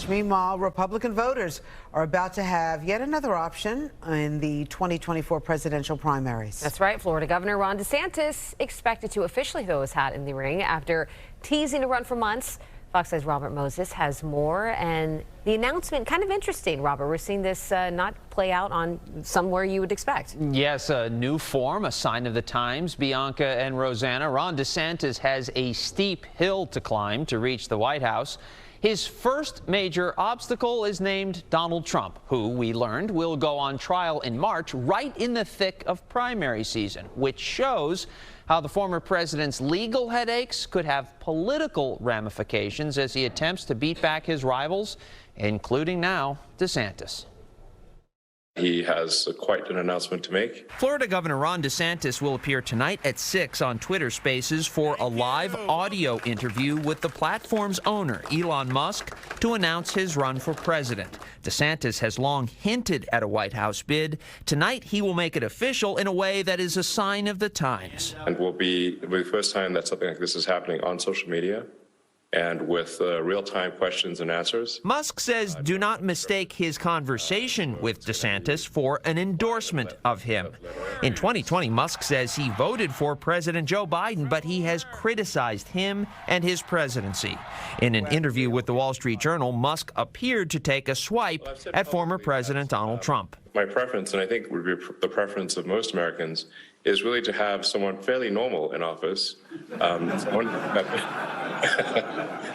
March. Meanwhile, Republican voters are about to have yet another option in the 2024 presidential primaries. That's right. Florida Governor Ron DeSantis expected to officially throw his hat in the ring after teasing to run for months. Fox 5's Robert Moses has more, and the announcement kind of interesting, Robert. We're seeing this not play out on somewhere you would expect. Yes, a new form, a sign of the times. Bianca and Rosanna, Ron DeSantis has a steep hill to climb to reach the White House. His first major obstacle is named Donald Trump, who we learned will go on trial in March, right in the thick of primary season, which shows how the former president's legal headaches could have political ramifications as he attempts to beat back his rivals, including now DeSantis. He has quite an announcement to make. Florida Governor Ron DeSantis will appear tonight at 6 on Twitter Spaces for a live audio interview with the platform's owner, Elon Musk, to announce his run for president. DeSantis has long hinted at a White House bid. Tonight, he will make it official in a way that is a sign of the times. And will be the first time that something like this is happening on social media, and with real-time questions and answers. Musk says do not mistake his conversation with DeSantis for an endorsement of him. In 2020, Musk says he voted for President Joe Biden, but he has criticized him and his presidency. In an interview with the Wall Street Journal, Musk appeared to take a swipe at former President Donald Trump. My preference, and I think would be the preference of most Americans, is really to have someone fairly normal in office.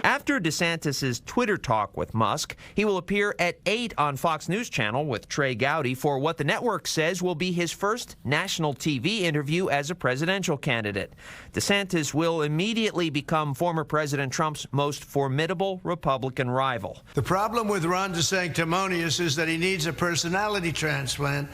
After DeSantis' Twitter talk with Musk, he will appear at 8 on Fox News Channel with Trey Gowdy for what the network says will be his first national TV interview as a presidential candidate. DeSantis will immediately become former President Trump's most formidable Republican rival. The problem with Ron DeSanctimonious is that he needs a personality transplant,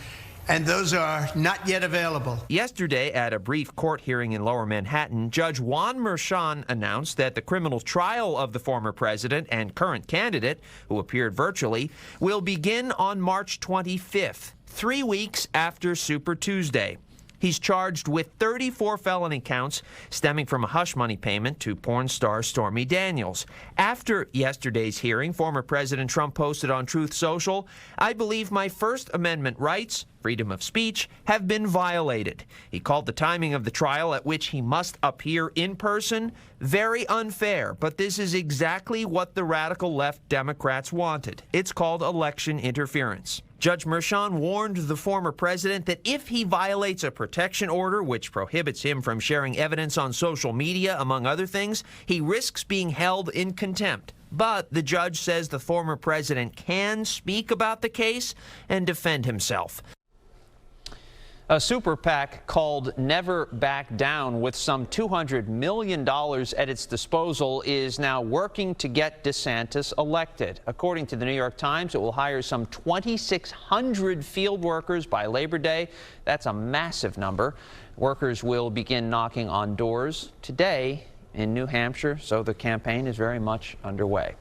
and those are not yet available. Yesterday, at a brief court hearing in Lower Manhattan, Judge Juan Merchan announced that the criminal trial of the former president and current candidate, who appeared virtually, will begin on March 25th, 3 weeks after Super Tuesday. He's charged with 34 felony counts stemming from a hush money payment to porn star Stormy Daniels. After yesterday's hearing, former President Trump posted on Truth Social, "I believe my First Amendment rights, freedom of speech, have been violated." He called the timing of the trial at which he must appear in person very unfair, but this is exactly what the radical left Democrats wanted. It's called election interference. Judge Merchan warned the former president that if he violates a protection order which prohibits him from sharing evidence on social media, among other things, he risks being held in contempt. But the judge says the former president can speak about the case and defend himself. A super PAC called Never Back Down, with some $200 million at its disposal, is now working to get DeSantis elected. According to the New York Times, it will hire some 2,600 field workers by Labor Day. That's a massive number. Workers will begin knocking on doors today in New Hampshire, so the campaign is very much underway.